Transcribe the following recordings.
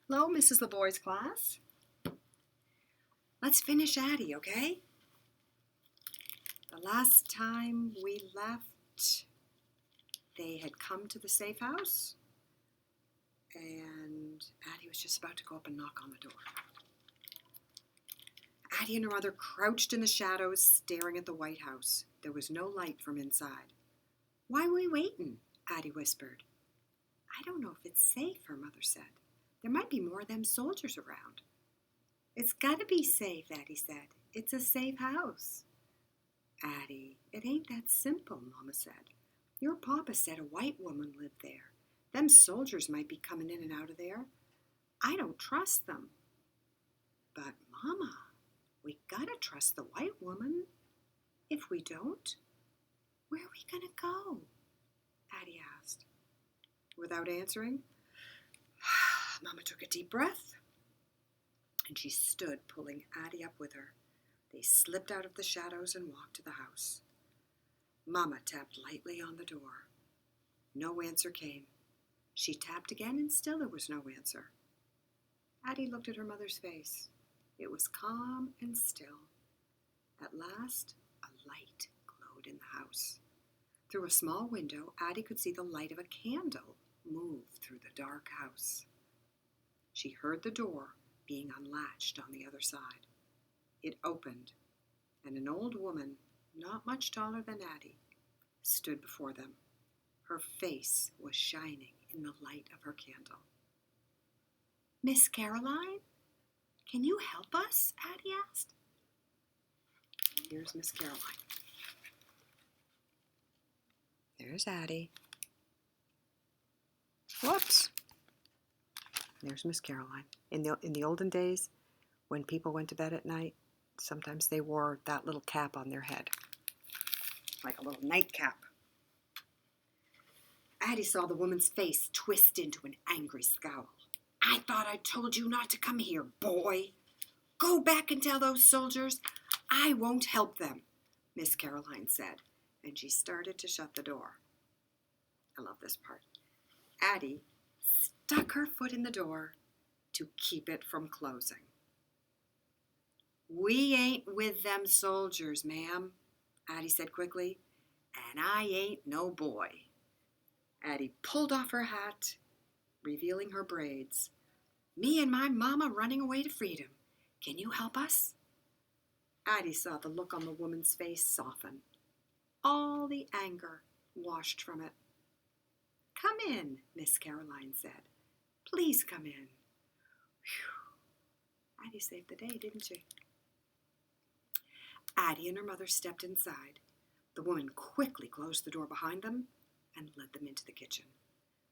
Hello, Mrs. LeBoy's class. Let's finish Addy, okay? The last time we left, they had come to the safe house, and Addy was just about to go up and knock on the door. Addy and her mother crouched in the shadows, staring at the White House. There was no light from inside. "Why are we waiting?" Addy whispered. "I don't know if it's safe," her mother said. "There might be more of them soldiers around." "It's gotta be safe," Addy said. "It's a safe house." "Addy, it ain't that simple," Mama said. "Your papa said a white woman lived there. Them soldiers might be coming in and out of there. I don't trust them." "But, Mama, we gotta trust the white woman. If we don't, where are we gonna go?" Addy asked. Without answering, Mama took a deep breath, and she stood, pulling Addy up with her. They slipped out of the shadows and walked to the house. Mama tapped lightly on the door. No answer came. She tapped again, and still there was no answer. Addy looked at her mother's face. It was calm and still. At last, a light glowed in the house. Through a small window, Addy could see the light of a candle move through the dark house. She heard the door being unlatched on the other side. It opened, and an old woman, not much taller than Addy, stood before them. Her face was shining in the light of her candle. "Miss Caroline, can you help us?" Addy asked. Here's Miss Caroline. There's Addy. Whoops. There's Miss Caroline. In the olden days, when people went to bed at night, sometimes they wore that little cap on their head, like a little nightcap. Addy saw the woman's face twist into an angry scowl. "I thought I told you not to come here, boy. Go back and tell those soldiers I won't help them," Miss Caroline said, and she started to shut the door. I love this part. Addy stuck her foot in the door to keep it from closing. "We ain't with them soldiers, ma'am," Addy said quickly, "and I ain't no boy." Addy pulled off her hat, revealing her braids. "Me and my mama running away to freedom. Can you help us?" Addy saw the look on the woman's face soften. All the anger washed from it. "Come in," Miss Caroline said. "Please come in." Whew. Addy saved the day, didn't she? Addy and her mother stepped inside. The woman quickly closed the door behind them and led them into the kitchen.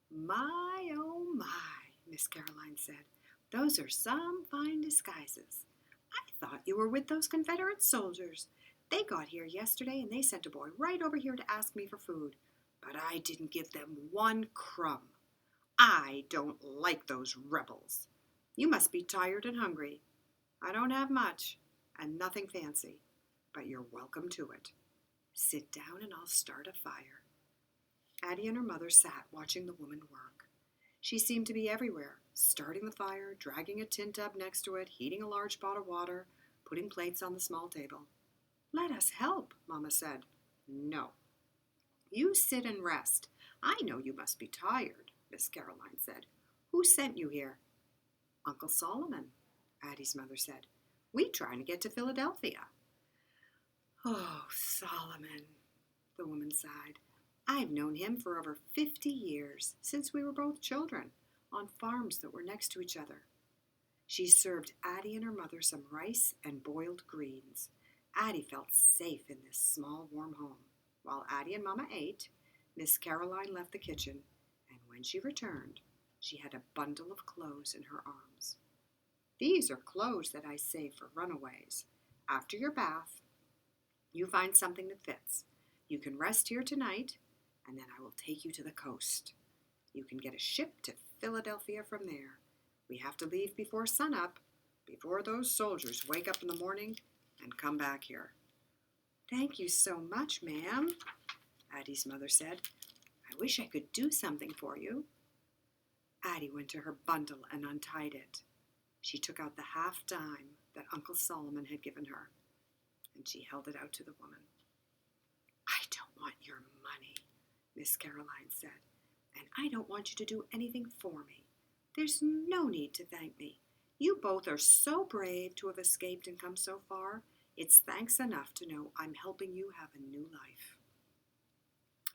"My, oh my," Miss Caroline said. "Those are some fine disguises. I thought you were with those Confederate soldiers. They got here yesterday, and they sent a boy right over here to ask me for food. But I didn't give them one crumb. I don't like those rebels. You must be tired and hungry. I don't have much, and nothing fancy, but you're welcome to it. Sit down and I'll start a fire." Addy and her mother sat watching the woman work. She seemed to be everywhere, starting the fire, dragging a tin tub next to it, heating a large pot of water, putting plates on the small table. "Let us help," Mama said. "No. You sit and rest. I know you must be tired," Miss Caroline said. "Who sent you here?" "Uncle Solomon," Addy's mother said. "We trying to get to Philadelphia." "Oh, Solomon," the woman sighed. "I've known him for over 50 years, since we were both children, on farms that were next to each other." She served Addy and her mother some rice and boiled greens. Addy felt safe in this small, warm home. While Addy and Mama ate, Miss Caroline left the kitchen, and when she returned, she had a bundle of clothes in her arms. "These are clothes that I save for runaways. After your bath, you find something that fits. You can rest here tonight, and then I will take you to the coast. You can get a ship to Philadelphia from there. We have to leave before sunup, before those soldiers wake up in the morning and come back here." "Thank you so much, ma'am," Addy's mother said. "I wish I could do something for you." Addy went to her bundle and untied it. She took out the half-dime that Uncle Solomon had given her, and she held it out to the woman. "I don't want your money," Miss Caroline said, "and I don't want you to do anything for me. There's no need to thank me. You both are so brave to have escaped and come so far. It's thanks enough to know I'm helping you have a new life."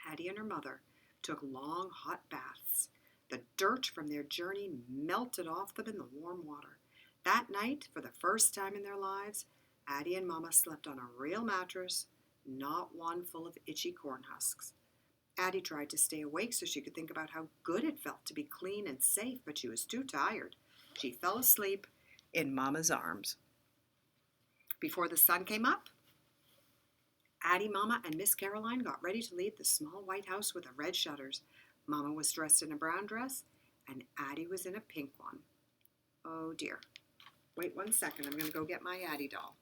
Addy and her mother took long, hot baths. The dirt from their journey melted off them in the warm water. That night, for the first time in their lives, Addy and Mama slept on a real mattress, not one full of itchy corn husks. Addy tried to stay awake so she could think about how good it felt to be clean and safe, but she was too tired. She fell asleep in Mama's arms. Before the sun came up, Addy, Mama, and Miss Caroline got ready to leave the small white house with the red shutters. Mama was dressed in a brown dress, and Addy was in a pink one. Oh dear. Wait 1 second. I'm going to go get my Addy doll.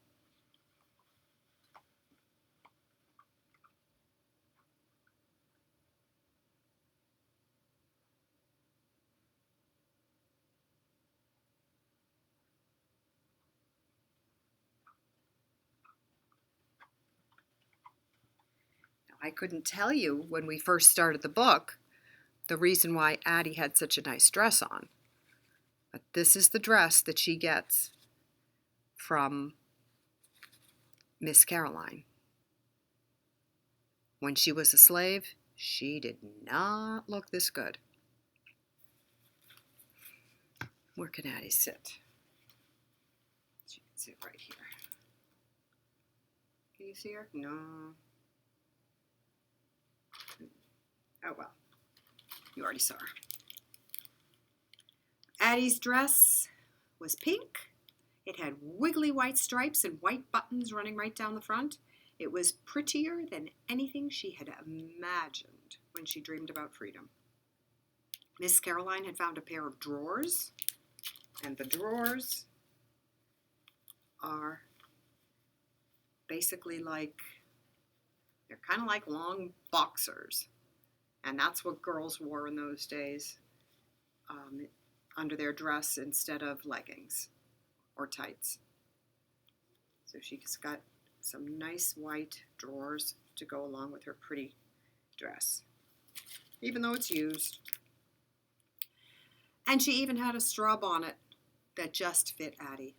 Now, I couldn't tell you when we first started the book the reason why Addy had such a nice dress on. But this is the dress that she gets from Miss Caroline. When she was a slave, she did not look this good. Where can Addy sit? She can sit right here. Can you see her? No. Oh well, you already saw her. Addy's dress was pink. It had wiggly white stripes and white buttons running right down the front. It was prettier than anything she had imagined when she dreamed about freedom. Miss Caroline had found a pair of drawers, and the drawers are basically they're kind of like long boxers. And that's what girls wore in those days under their dress instead of leggings or tights. So she's got some nice white drawers to go along with her pretty dress, even though it's used. And she even had a straw bonnet that just fit Addy.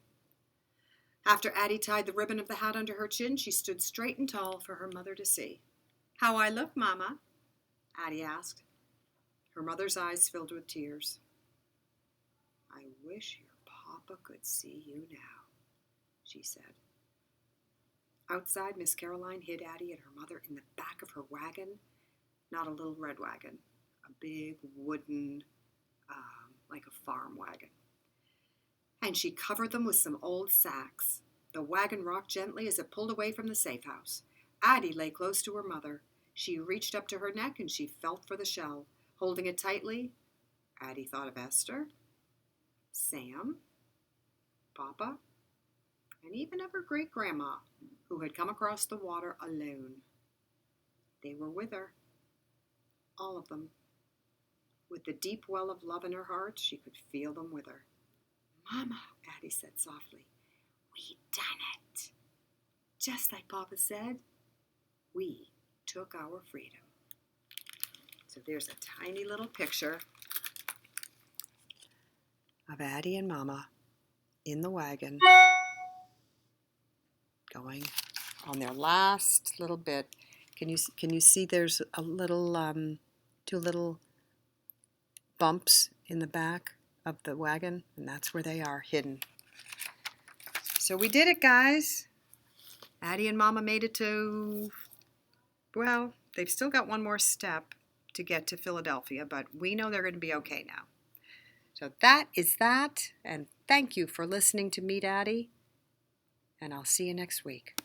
After Addy tied the ribbon of the hat under her chin, she stood straight and tall for her mother to see. "How I look, Mama?" Addy asked. Her mother's eyes filled with tears. "I wish your papa could see you now," she said. Outside, Miss Caroline hid Addy and her mother in the back of her wagon, not a little red wagon, a big wooden, like a farm wagon. And she covered them with some old sacks. The wagon rocked gently as it pulled away from the safe house. Addy lay close to her mother. She reached up to her neck and she felt for the shell. Holding it tightly, Addy thought of Esther, Sam, Papa, and even of her great-grandma, who had come across the water alone. They were with her, all of them. With the deep well of love in her heart, she could feel them with her. "Mama," Addy said softly, "we done it. Just like Papa said, we took our freedom." So there's a tiny little picture of Addy and Mama in the wagon going on their last little bit. Can you see there's a little two little bumps in the back of the wagon, and that's where they are hidden. So we did it, guys. Addy and Mama made it to, well, they've still got one more step to get to Philadelphia, but we know they're going to be okay now. So that is that, and thank you for listening to Meet Addy, and I'll see you next week.